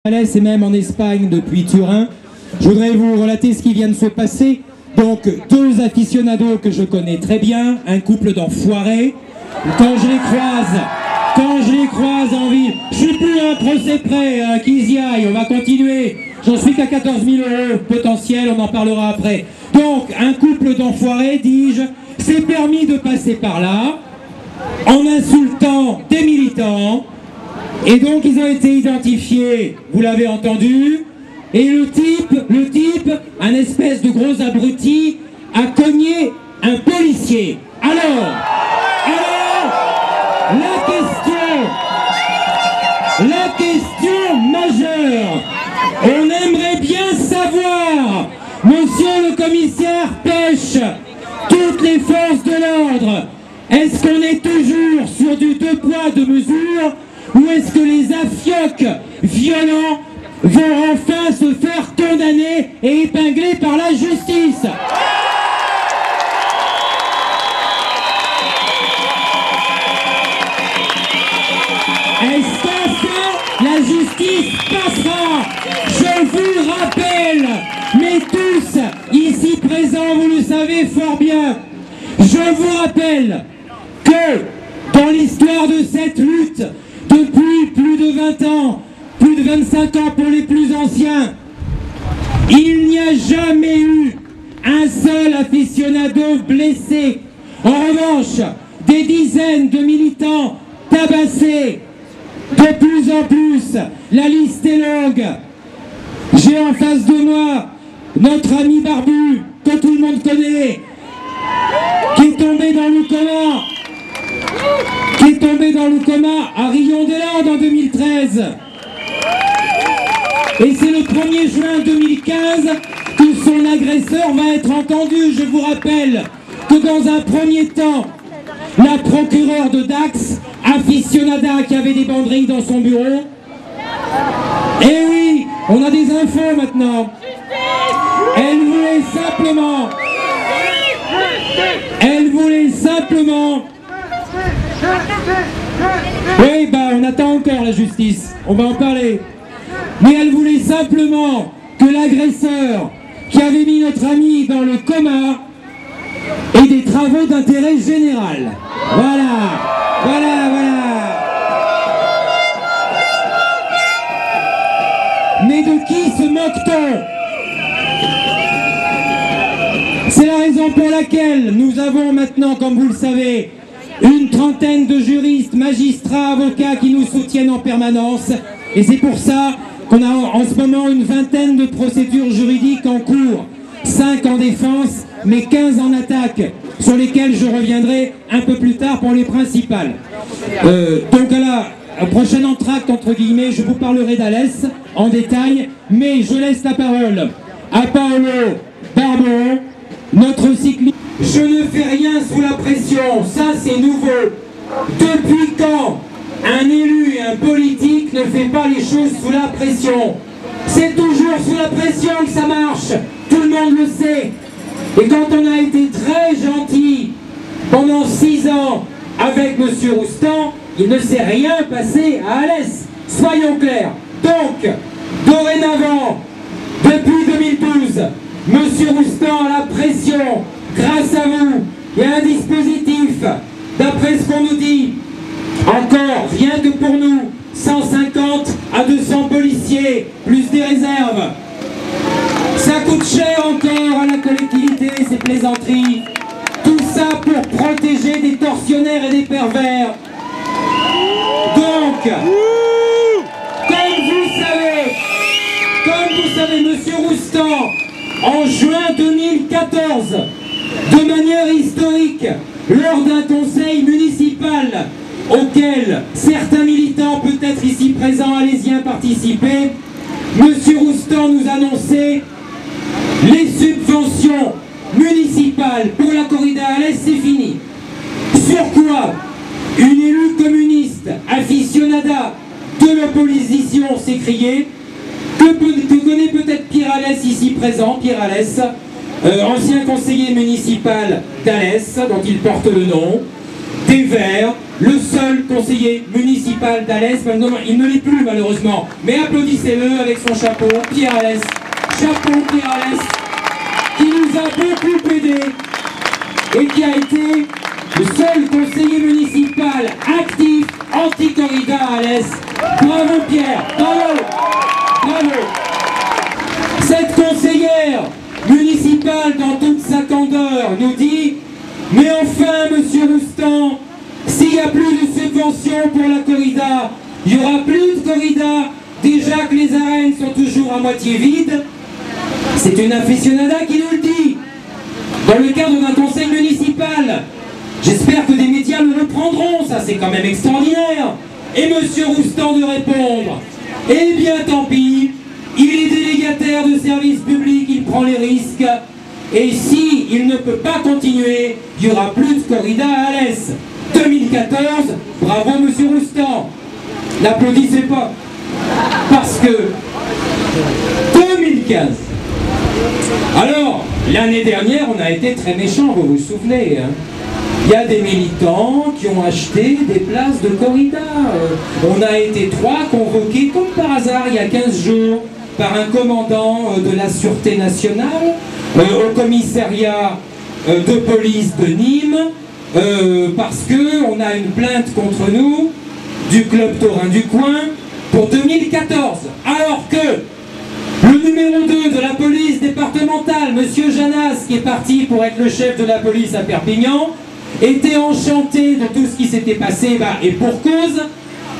Alès et même en Espagne depuis Turin. Je voudrais vous relater ce qui vient de se passer. Donc, deux aficionados que je connais très bien, un couple d'enfoirés. Quand je les croise en ville, je suis plus à un procès près, qu'ils y aillent, on va continuer. J'en suis qu'à 14 000 € potentiel, on en parlera après. Donc, un couple d'enfoirés, dis-je, s'est permis de passer par là, en insultant des militants. Et donc, ils ont été identifiés, vous l'avez entendu. Et le type, un espèce de gros abruti, a cogné un policier. Alors, la question majeure, on aimerait bien savoir, monsieur le commissaire Pêche, toutes les forces de l'ordre, est-ce qu'on est toujours sur du 2 poids 2 mesures, ou est-ce que les afiocs violents vont enfin se faire condamner et épingler par la justice? Est-ce qu'enfin la justice passera? Je vous le rappelle, mais tous ici présents, vous le savez fort bien, je vous rappelle que dans l'histoire de cette lutte, depuis plus de 20 ans, plus de 25 ans pour les plus anciens, il n'y a jamais eu un seul aficionado blessé. En revanche, des dizaines de militants tabassés. De plus en plus, la liste est longue. J'ai en face de moi notre ami Barbu, que tout le monde connaît, qui est tombé dans le coma, à Rion-des-Landes en 2013. Et c'est le 1er juin 2015 que son agresseur va être entendu. Je vous rappelle que dans un premier temps, la procureure de Dax, aficionada qui avait des banderilles dans son bureau. Et oui, on a des infos maintenant. Elle voulait simplement... Oui, on attend encore la justice. On va en parler. Mais elle voulait simplement que l'agresseur qui avait mis notre ami dans le coma ait des travaux d'intérêt général. Voilà. Mais de qui se moque-t-on? C'est la raison pour laquelle nous avons maintenant, comme vous le savez, une trentaine de juristes, magistrats, avocats qui nous soutiennent en permanence. Et c'est pour ça qu'on a en ce moment une vingtaine de procédures juridiques en cours. 5 en défense, mais 15 en attaque, sur lesquelles je reviendrai un peu plus tard pour les principales. Donc à la prochaine entracte, entre guillemets, je vous parlerai d'Alès en détail, mais je laisse la parole à Paolo Barbon, notre cycliste. Je ne fais rien sous la pression, ça c'est nouveau. Depuis quand un élu et un politique ne fait pas les choses sous la pression? C'est toujours sous la pression que ça marche, tout le monde le sait. Et quand on a été très gentil pendant 6 ans avec M. Roustan, il ne s'est rien passé à Alès, soyons clairs. Donc, dorénavant, depuis 2012, M. Roustan a la pression, grâce à vous. Il y a un dispositif, d'après ce qu'on nous dit, encore, rien que pour nous, 150 à 200 policiers, plus des réserves. Ça coûte cher encore à la collectivité, ces plaisanteries. Tout ça pour protéger des tortionnaires et des pervers. Donc, comme vous savez, M. Roustan, en juin 2014, de manière historique, lors d'un conseil municipal auquel certains militants, peut-être ici présents, alésiens, participaient, M. Roustan nous annonçait les subventions municipales pour la corrida à l'Est, c'est fini. Sur quoi une élue communiste, aficionada de l'opposition, s'écriait, que connaît peut-être Pierre Alès ici présent, Pierre Alès, ancien conseiller municipal d'Alès, dont il porte le nom. des Verts, le seul conseiller municipal d'Alès. Il ne l'est plus malheureusement, mais applaudissez-le avec son chapeau, Pierre Alès. Chapeau Pierre Alès, qui nous a beaucoup aidés et qui a été le seul conseiller municipal actif anti-corrida à Alès. Bravo Pierre, bravo, bravo. Cette conseillère municipale dans toute sa candeur nous dit: mais enfin monsieur Roustan, s'il n'y a plus de subventions pour la corrida, il n'y aura plus de corrida, déjà que les arènes sont toujours à moitié vides. C'est une aficionada qui nous le dit, dans le cadre d'un conseil municipal. J'espère que des médias le reprendront, ça c'est quand même extraordinaire. Et monsieur Roustan de répondre: eh bien tant pis, il est délégataire de service public, il prend les risques. Et si il ne peut pas continuer, il n'y aura plus de corrida à Alès. 2014, bravo monsieur Roustan. N'applaudissez pas. Parce que 2015. Alors, l'année dernière, on a été très méchants, vous vous souvenez, hein. Il y a des militants qui ont acheté des places de corrida. On a été 3 convoqués comme par hasard il y a 15 jours par un commandant de la Sûreté nationale au commissariat de police de Nîmes parce qu'on a une plainte contre nous du club taurin du coin pour 2014. Alors que le numéro 2 de la police départementale, monsieur Janas, qui est parti pour être le chef de la police à Perpignan, était enchanté de tout ce qui s'était passé, et pour cause,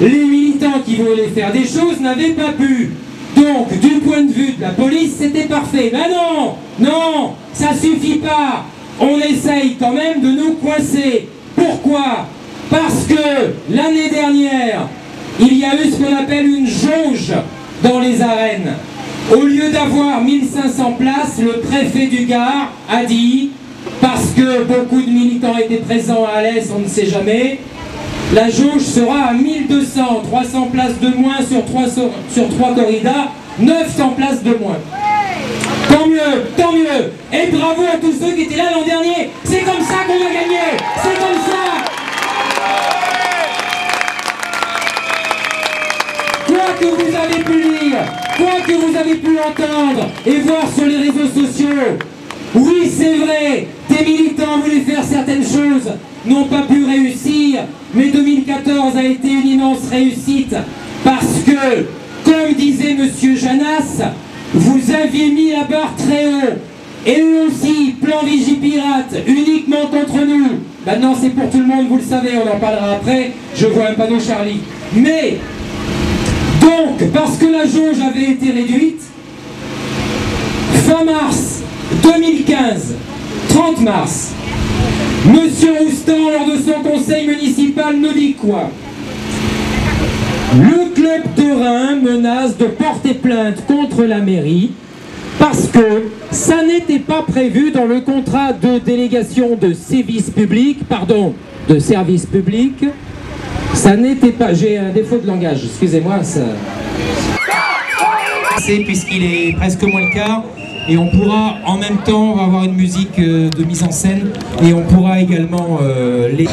les militants qui voulaient faire des choses n'avaient pas pu. Donc, du point de vue de la police, c'était parfait. Ben non, non, ça suffit pas. On essaye quand même de nous coincer. Pourquoi? Parce que l'année dernière, il y a eu ce qu'on appelle une jauge dans les arènes. Au lieu d'avoir 1500 places, le préfet du Gard a dit, parce que beaucoup de militants étaient présents à Alès, on ne sait jamais, la jauge sera à 1200, 300 places de moins sur 3 corridas, 900 places de moins. Tant mieux, tant mieux. Et bravo à tous ceux qui étaient là l'an dernier. C'est comme ça qu'on a gagné. C'est comme ça. Quoi que vous avez pu lire, quoi que vous avez pu entendre et voir sur les réseaux sociaux, oui, c'est vrai, des militants voulaient faire certaines choses, n'ont pas pu réussir, mais 2014 a été une immense réussite, parce que, comme disait monsieur Janas, vous aviez mis la barre très haut, et eux aussi, plan Vigipirate, uniquement contre nous. Maintenant c'est pour tout le monde, vous le savez, on en parlera après, je vois un panneau Charlie. Mais, donc, parce que la jauge avait été réduite, fin mars 2015, 30 mars, monsieur Roustan, lors de son conseil municipal, nous dit quoi? Le club taurin menace de porter plainte contre la mairie parce que ça n'était pas prévu dans le contrat de délégation de service public, de service public. Ça n'était pas... J'ai un défaut de langage, excusez-moi. Ça... C'est puisqu'il est presque moins le quart. Et on pourra, en même temps, on va avoir une musique de mise en scène et on pourra également les...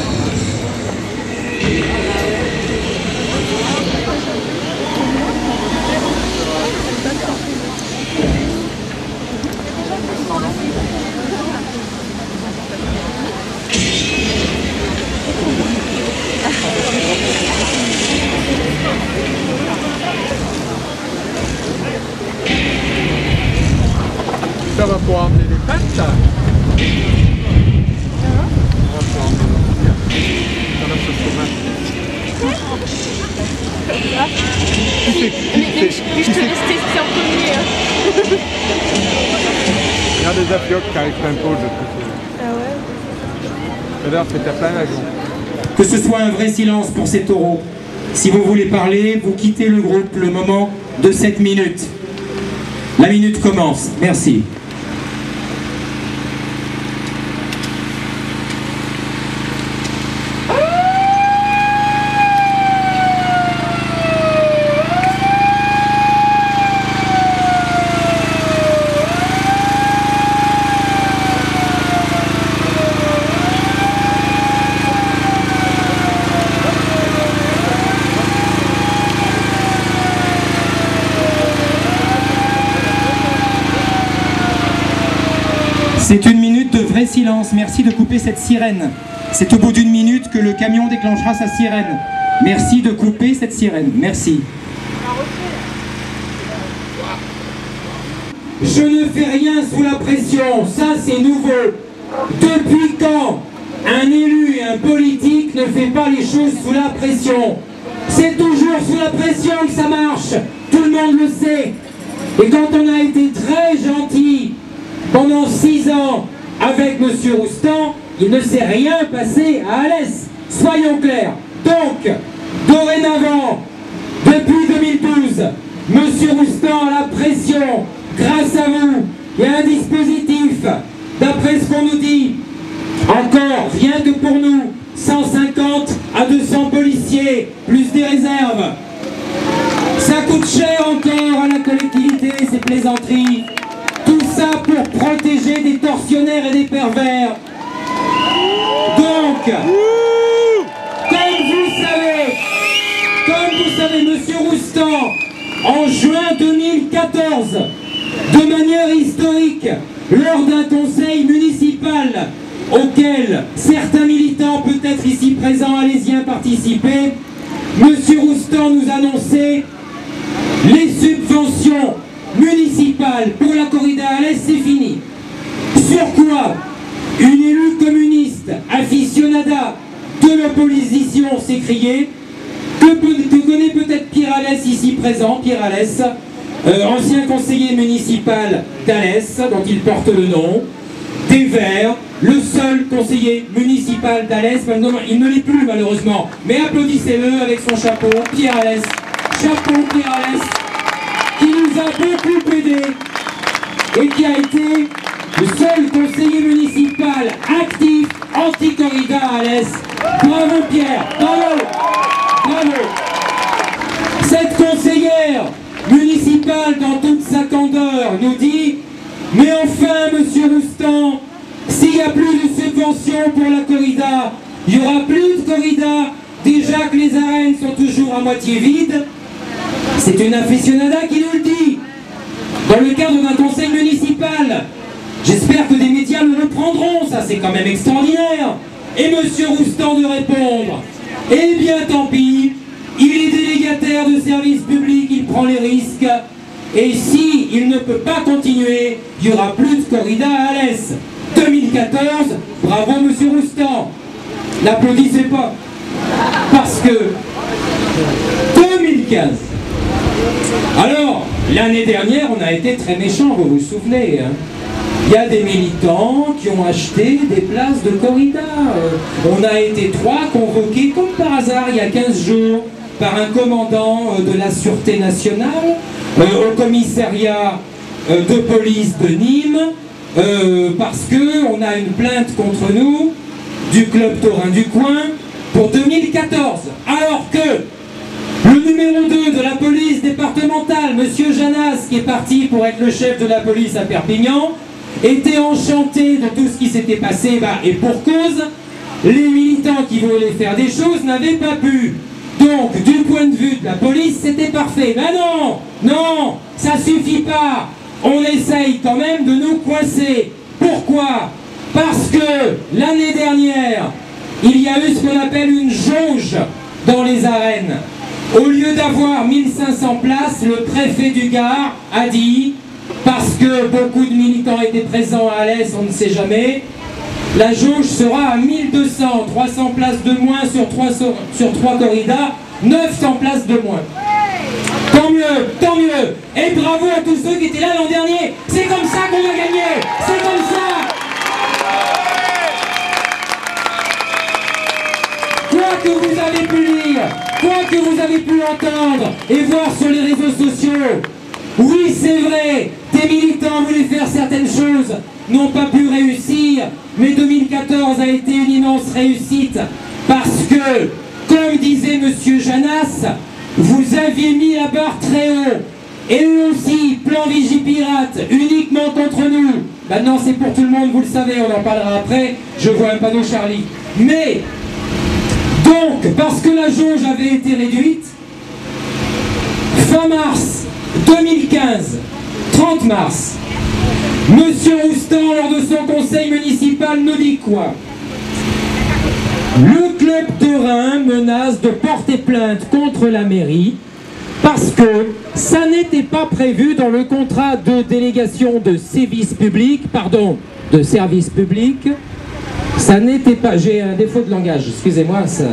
Ça va pouvoir emmener les pattes, ça. On va pouvoir emmener Mais je te laisse tester en premier. Il y a des affiocs qui arrivent plein pot, je trouve. Ah ouais. D'ailleurs, c'était plein la journée. Que ce soit un vrai silence pour ces taureaux. Si vous voulez parler, vous quittez le groupe le moment de 7 minutes. La minute commence. Merci. C'est une minute de vrai silence. Merci de couper cette sirène. C'est au bout d'une minute que le camion déclenchera sa sirène. Merci de couper cette sirène. Merci. Je ne fais rien sous la pression. Ça, c'est nouveau. Depuis quand un élu et un politique ne fait pas les choses sous la pression? C'est toujours sous la pression que ça marche. Tout le monde le sait. Et quand on a été très gentil pendant 6 ans avec M. Roustan, il ne s'est rien passé à Alès. Soyons clairs. Donc, dorénavant, depuis 2012, M. Roustan a la pression. Grâce à vous, il y a un dispositif, d'après ce qu'on nous dit, encore, rien que pour nous, 150 à 200 policiers, plus des réserves. Ça coûte cher encore à la collectivité, ces plaisanteries. Tout ça pour protéger des tortionnaires et des pervers. Donc, comme vous savez, M. Roustan, en juin 2014, de manière historique, lors d'un conseil municipal auquel certains militants, peut-être ici présents, alésiens, participaient, M. Roustan nous annonçait les subventions municipales pour la corrida à l'Est, c'est fini. Sur quoi une élue communiste aficionada de l'opposition s'écriait, que connaît peut-être Pierre Alès ici présent, Pierre Alès, ancien conseiller municipal d'Alès, dont il porte le nom, des Verts, le seul conseiller municipal d'Alès, il ne l'est plus malheureusement, mais applaudissez-le avec son chapeau, Pierre Alès, chapeau Pierre Alès, qui nous a beaucoup aidé et qui a été le seul conseiller municipal actif anti-corrida à Alès. Bravo Pierre, bravo, bravo. Cette conseillère municipale, dans toute sa candeur, nous dit « Mais enfin, Monsieur Roustan, s'il n'y a plus de subventions pour la corrida, il n'y aura plus de corrida, déjà que les arènes sont toujours à moitié vides. » C'est une aficionada qui nous le dit, dans le cadre d'un conseil municipal. J'espère que des médias le reprendront, ça c'est quand même extraordinaire. Et Monsieur Roustan de répondre « Eh bien tant pis, il est délégataire de service public, il prend les risques. Et si il ne peut pas continuer, il n'y aura plus de corrida à Alès. » 2014, bravo Monsieur Roustan. N'applaudissez pas. Parce que 2015. Alors, l'année dernière, on a été très méchants, vous vous souvenez, hein. Il y a des militants qui ont acheté des places de corrida. On a été 3 convoqués comme par hasard il y a 15 jours par un commandant de la Sûreté nationale au commissariat de police de Nîmes parce qu'on a une plainte contre nous du club taurin du coin pour 2014. Alors que le numéro 2 de la police départementale, Monsieur Janas, qui est parti pour être le chef de la police à Perpignan, était enchanté de tout ce qui s'était passé, et pour cause, les militants qui voulaient faire des choses n'avaient pas pu. Donc, du point de vue de la police, c'était parfait. Mais non, non, ça suffit pas. On essaye quand même de nous coincer. Pourquoi? Parce que l'année dernière, il y a eu ce qu'on appelle une jauge dans les arènes. Au lieu d'avoir 1500 places, le préfet du Gard a dit, parce que beaucoup de militants étaient présents à Alès, on ne sait jamais, la jauge sera à 1200, 300 places de moins sur 3 corridas, 900 places de moins. Tant mieux, tant mieux. Et bravo à tous ceux qui étaient là l'an dernier. C'est comme ça qu'on a gagné. C'est comme ça. Quoi que vous avez pu lire, quoi que vous avez pu entendre et voir sur les réseaux sociaux, oui, c'est vrai, des militants voulaient faire certaines choses, n'ont pas pu réussir, mais 2014 a été une immense réussite, parce que, comme disait Monsieur Janas, vous aviez mis la barre très haut, et eux aussi, plan Vigipirate, uniquement contre nous. Maintenant c'est pour tout le monde, vous le savez, on en parlera après, je vois un panneau Charlie. Mais, donc, parce que la jauge avait été réduite, fin mars 2015, 30 mars, Monsieur Roustan, lors de son conseil municipal, nous dit quoi? Le club de Reims menace de porter plainte contre la mairie parce que ça n'était pas prévu dans le contrat de délégation de service public, ça n'était pas, j'ai un défaut de langage, excusez-moi, ça...